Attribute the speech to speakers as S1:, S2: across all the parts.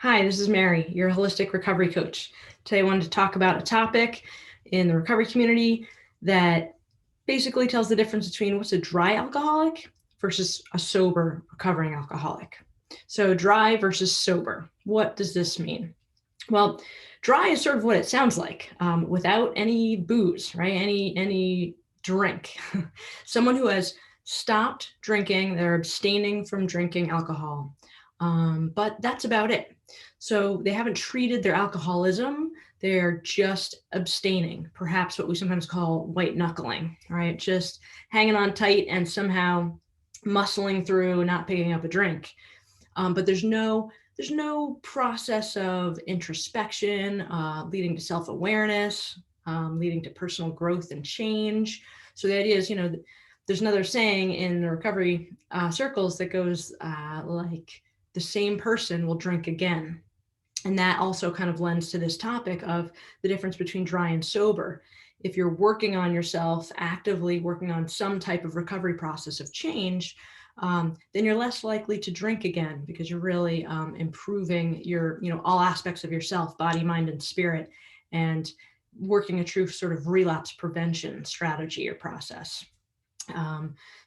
S1: Hi, this is Mary, your holistic recovery coach. Today, I wanted to talk about a topic in the recovery community that basically tells the difference between what's a dry alcoholic versus a sober recovering alcoholic. So, dry versus sober. What does this mean? Well, dry is sort of what it sounds like, without any booze, right? Any drink. Someone who has stopped drinking, they're abstaining from drinking alcohol, but that's about it. So they haven't treated their alcoholism; they're just abstaining. Perhaps what we sometimes call white knuckling, right? Just hanging on tight and somehow muscling through, not picking up a drink. But there's no process of introspection, leading to self-awareness, leading to personal growth and change. So the idea is, there's another saying in the recovery circles that goes like, the same person will drink again. And that also kind of lends to this topic of the difference between dry and sober. If you're working on yourself, actively working on some type of recovery process of change, then you're less likely to drink again because you're really improving your, all aspects of yourself, body, mind, and spirit, and working a true sort of relapse prevention strategy or process.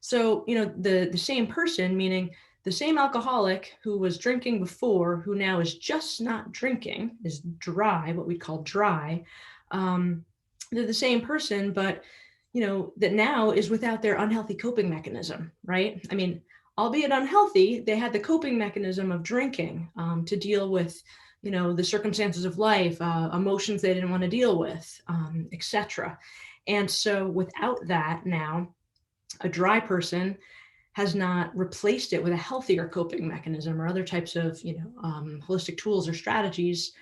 S1: So, the same person, meaning the same alcoholic who was drinking before, who now is just not drinking, is dry, what we call dry. They're the same person, but that now is without their unhealthy coping mechanism, right? I mean, albeit unhealthy, they had the coping mechanism of drinking to deal with, the circumstances of life, emotions they didn't want to deal with, etc. And so without that now, a dry person has not replaced it with a healthier coping mechanism or other types of, holistic tools or strategies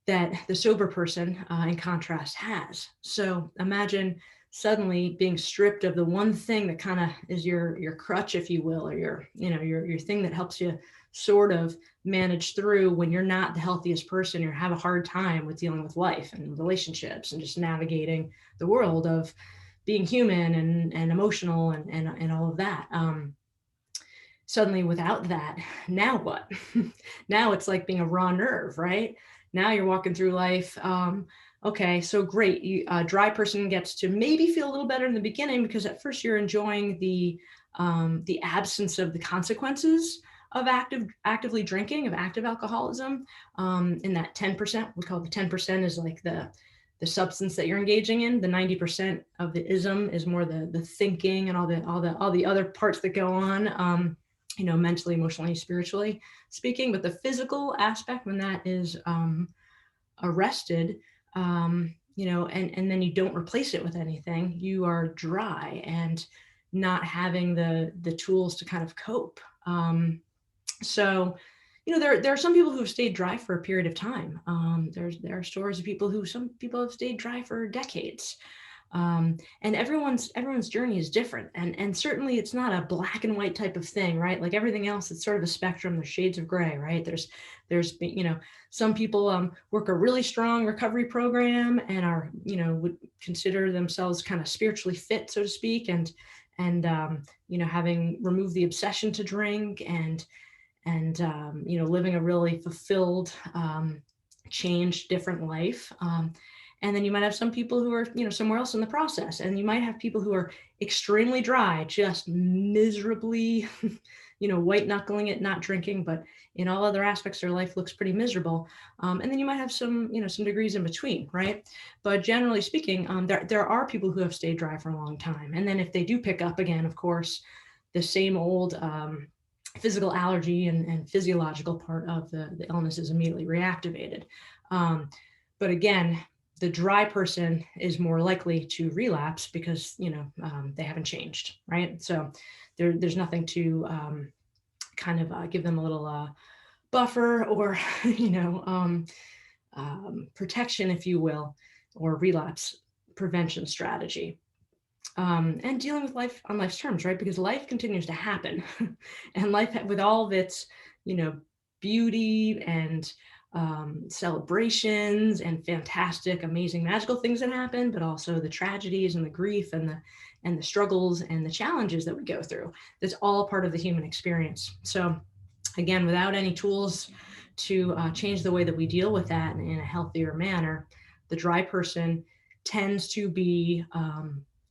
S1: that the sober person, in contrast, has. So imagine suddenly being stripped of the one thing that kind of is your crutch, if you will, or your thing that helps you sort of manage through when you're not the healthiest person, or have a hard time with dealing with life and relationships and just navigating the world of being human and emotional and all of that. Suddenly without that, now what? Now it's like being a raw nerve, right? Now you're walking through life. Okay, so great. A dry person gets to maybe feel a little better in the beginning because at first you're enjoying the absence of the consequences of actively drinking, of active alcoholism. In that 10%, we call it the 10% is like the substance that you're engaging in. The 90% of the ism is more the thinking and all the other parts that go on. Mentally, emotionally, spiritually speaking. But the physical aspect, when that is arrested, and then you don't replace it with anything, you are dry and not having the tools to kind of cope. So, there are some people who have stayed dry for a period of time. There are stories of some people have stayed dry for decades. And everyone's journey is different, and certainly it's not a black and white type of thing, right? Like everything else, it's sort of a spectrum. There's shades of gray, right? There's some people work a really strong recovery program and are would consider themselves kind of spiritually fit, so to speak, and having removed the obsession to drink and living a really fulfilled, changed, different life. And then you might have some people who are, somewhere else in the process. And you might have people who are extremely dry, just miserably, white knuckling it, not drinking, but in all other aspects, their life looks pretty miserable. And then you might have some degrees in between, right? But generally speaking, there are people who have stayed dry for a long time. And then if they do pick up again, of course, the same old physical allergy and physiological part of the illness is immediately reactivated. But again, the dry person is more likely to relapse because they haven't changed, right? So there's nothing to kind of give them a little buffer or protection, if you will, or relapse prevention strategy. And dealing with life on life's terms, right? Because life continues to happen, and life with all of its, beauty and celebrations and fantastic, amazing, magical things that happen, but also the tragedies and the grief and the struggles and the challenges that we go through. That's all part of the human experience. So again, without any tools to change the way that we deal with that in a healthier manner, the dry person tends to be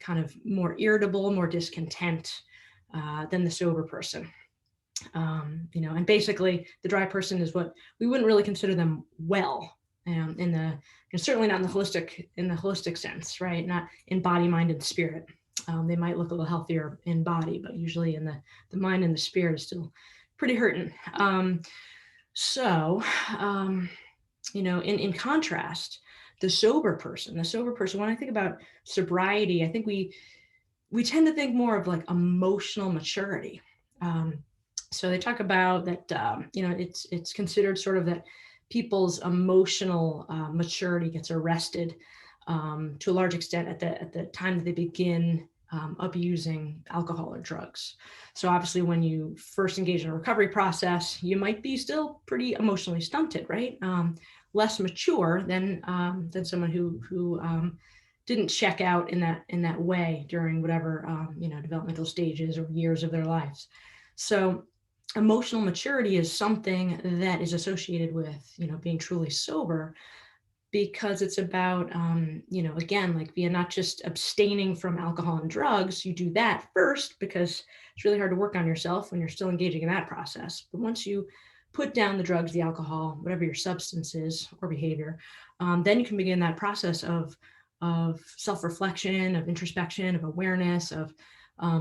S1: kind of more irritable, more discontent than the sober person. And basically the dry person is what we wouldn't really consider them well, in the, certainly not in the holistic sense, right? Not in body, mind, and spirit. They might look a little healthier in body, but usually in the mind and the spirit is still pretty hurting. In contrast, the sober person, when I think about sobriety, I think we tend to think more of like emotional maturity. So they talk about that, it's considered sort of that people's emotional maturity gets arrested to a large extent at the time that they begin abusing alcohol or drugs. So obviously when you first engage in a recovery process, you might be still pretty emotionally stunted, right? Less mature than someone who didn't check out in that way during whatever developmental stages or years of their lives. So emotional maturity is something that is associated with being truly sober, because it's about again, like being not just abstaining from alcohol and drugs. You do that first because it's really hard to work on yourself when you're still engaging in that process. But once you put down the drugs, the alcohol, whatever your substance is or behavior, then you can begin that process of self-reflection, of introspection, of awareness, of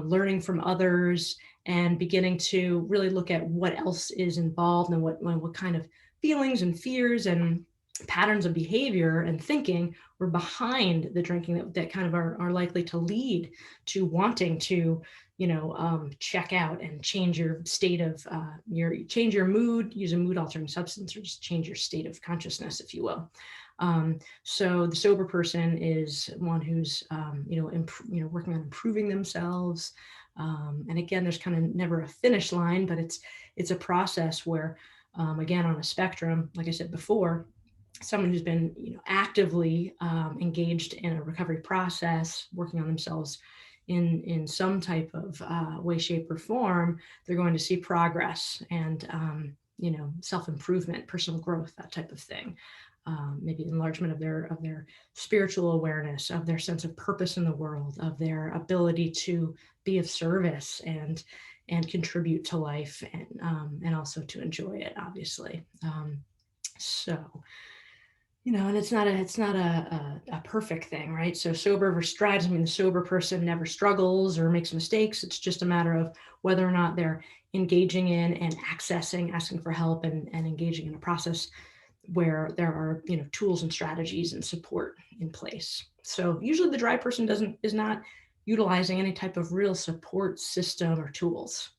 S1: learning from others, and beginning to really look at what else is involved and what kind of feelings and fears and patterns of behavior and thinking were behind the drinking that kind of are likely to lead to wanting to check out and change your state of change your mood, use a mood altering substance, or just change your state of consciousness, if you will. So the sober person is one who's working on improving themselves. And again, there's kind of never a finish line, but it's a process where, again, on a spectrum, like I said before, someone who's been actively engaged in a recovery process, working on themselves in some type of way, shape, or form, they're going to see progress and self-improvement, personal growth, that type of thing. Maybe enlargement of their spiritual awareness, of their sense of purpose in the world, of their ability to be of service and contribute to life, and also to enjoy it, obviously. And it's not a perfect thing, right? So sober versus dry doesn't mean the sober person never struggles or makes mistakes. It's just a matter of whether or not they're engaging in and asking for help and engaging in a process where there are tools and strategies and support in place. So usually the dry person is not utilizing any type of real support system or tools.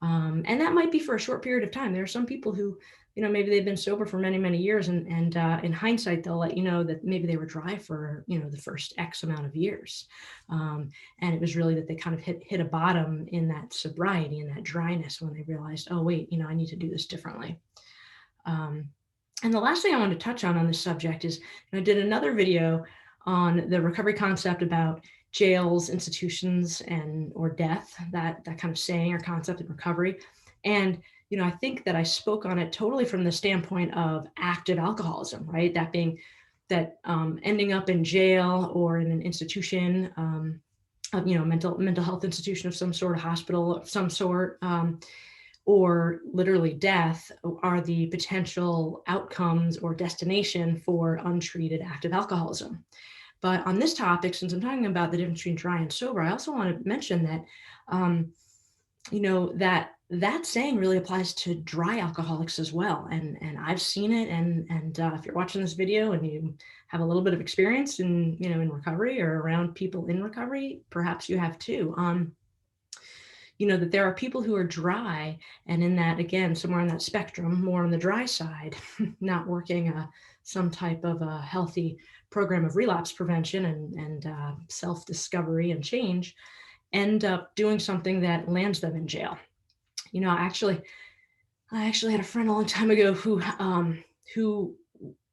S1: And that might be for a short period of time. There are some people who, maybe they've been sober for many, many years, and in hindsight, they'll let you know that maybe they were dry for, the first X amount of years. And it was really that they kind of hit a bottom in that sobriety and that dryness when they realized, oh, wait, I need to do this differently. And the last thing I want to touch on this subject is, I did another video on the recovery concept about jails, institutions, or death, that kind of saying or concept in recovery. And, I think that I spoke on it totally from the standpoint of active alcoholism, right? That being that ending up in jail or in an institution, mental health institution of some sort, a hospital of some sort, or literally death, are the potential outcomes or destination for untreated active alcoholism. But on this topic, since I'm talking about the difference between dry and sober, I also want to mention that, that saying really applies to dry alcoholics as well. And I've seen it. And if you're watching this video and you have a little bit of experience in recovery or around people in recovery, perhaps you have too. That there are people who are dry, and in that, again, somewhere on that spectrum, more on the dry side, not working some type of a healthy program of relapse prevention and self-discovery and change, end up doing something that lands them in jail. I actually had a friend a long time ago who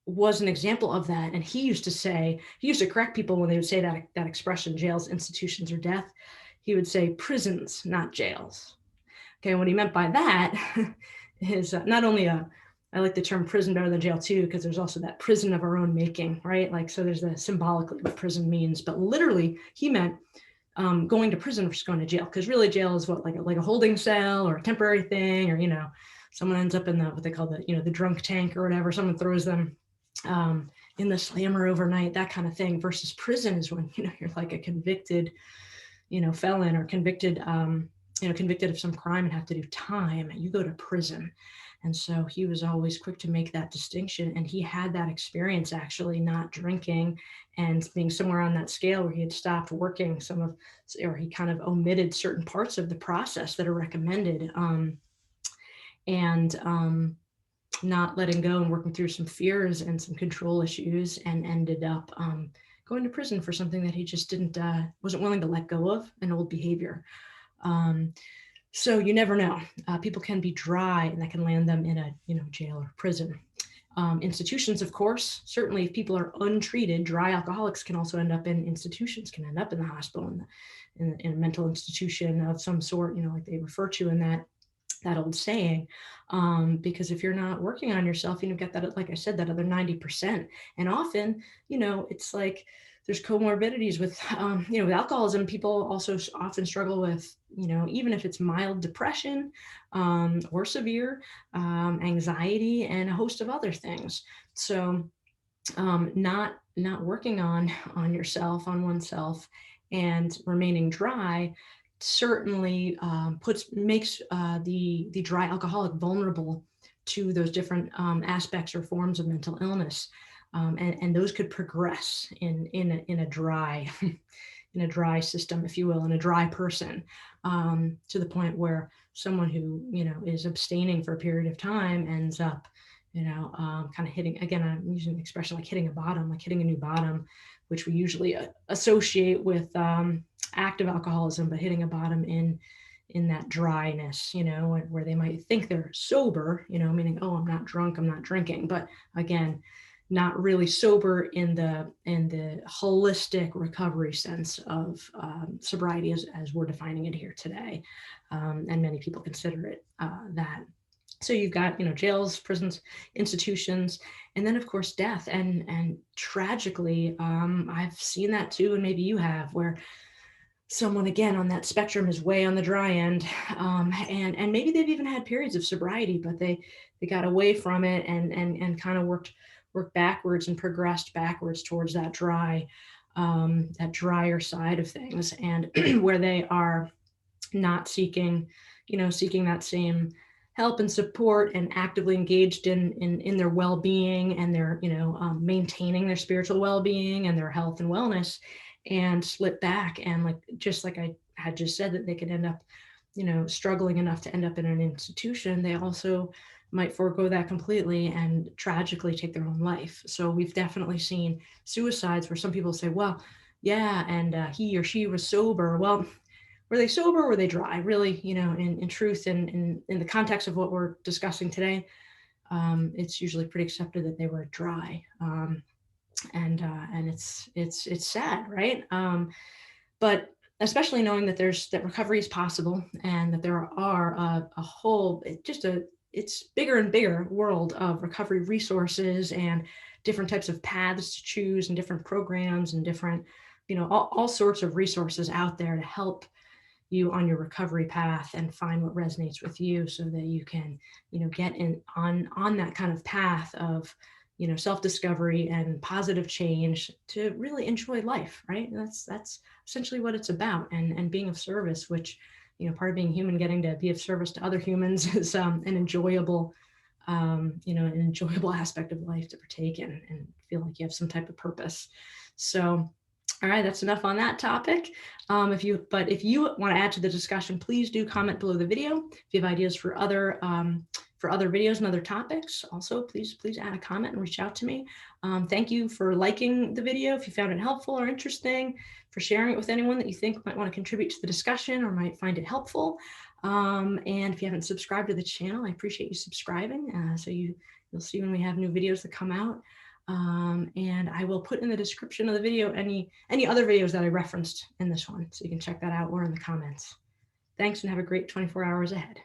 S1: was an example of that. And he used to correct people when they would say that expression, jails, institutions, or death. He would say prisons, not jails. Okay, what he meant by that is not only I like the term prison better than jail too, because there's also that prison of our own making, right? Like, so there's the symbolically what prison means, but literally he meant going to prison versus going to jail, because really jail is what, like a holding cell or a temporary thing, or, someone ends up in what they call the drunk tank or whatever, someone throws them in the slammer overnight, that kind of thing, versus prison is when, you're like a convicted, felon, or convicted, convicted of some crime and have to do time, you go to prison. And so he was always quick to make that distinction. And he had that experience, actually, not drinking and being somewhere on that scale where he had stopped working or he kind of omitted certain parts of the process that are recommended, and not letting go and working through some fears and some control issues, and ended up going to prison for something that he just wasn't willing to let go of, an old behavior. So you never know. People can be dry, and that can land them in a jail or prison. Institutions, of course, certainly if people are untreated, dry alcoholics can also end up in institutions, can end up in the hospital, in a mental institution of some sort, like they refer to in that old saying, because if you're not working on yourself, get that, like I said, that other 90%. And often, it's like there's comorbidities with, with alcoholism. People also often struggle with, even if it's mild depression, or severe anxiety, and a host of other things. So not working on yourself, on oneself, and remaining dry certainly makes the dry alcoholic vulnerable to those different aspects or forms of mental illness, and those could progress in a dry in a dry system, if you will, in a dry person, to the point where someone who is abstaining for a period of time ends up kind of hitting, again, I'm using an expression like hitting a bottom, like hitting a new bottom, which we usually associate with active alcoholism, but hitting a bottom in that dryness, where they might think they're sober, meaning, oh, I'm not drunk, I'm not drinking, but again, not really sober in the holistic recovery sense of sobriety as we're defining it here today, and many people consider it that. So you've got, jails, prisons, institutions, and then of course death. And tragically, I've seen that too, and maybe you have, where someone again on that spectrum is way on the dry end, and maybe they've even had periods of sobriety, but they got away from it and kind of worked backwards and progressed backwards towards that that drier side of things, and where they are not seeking that same help and support, and actively engaged in their well-being, and their maintaining their spiritual well-being and their health and wellness, and slip back, and like I had just said, that they could end up struggling enough to end up in an institution. They also might forego that completely and tragically take their own life. So we've definitely seen suicides where some people say, well, yeah, and he or she was sober. Well, were they sober or were they dry? Really, in truth, and in the context of what we're discussing today, it's usually pretty accepted that they were dry. And it's sad, right? But especially knowing that that recovery is possible, and that there are a whole, it's bigger and bigger world of recovery resources, and different types of paths to choose, and different programs, and different, all sorts of resources out there to help you on your recovery path and find what resonates with you, so that you can, get on that kind of path of, self-discovery and positive change to really enjoy life, right? That's essentially what it's about, and being of service, which, part of being human, getting to be of service to other humans is an enjoyable aspect of life to partake in and feel like you have some type of purpose. So, all right, that's enough on that topic. If you want to add to the discussion, please do comment below the video. If you have ideas for other videos and other topics, also please add a comment and reach out to me. Thank you for liking the video if you found it helpful or interesting, for sharing it with anyone that you think might want to contribute to the discussion or might find it helpful. And if you haven't subscribed to the channel, I appreciate you subscribing, so you'll see when we have new videos that come out. And I will put in the description of the video any other videos that I referenced in this one, so you can check that out, or in the comments. Thanks, and have a great 24 hours ahead.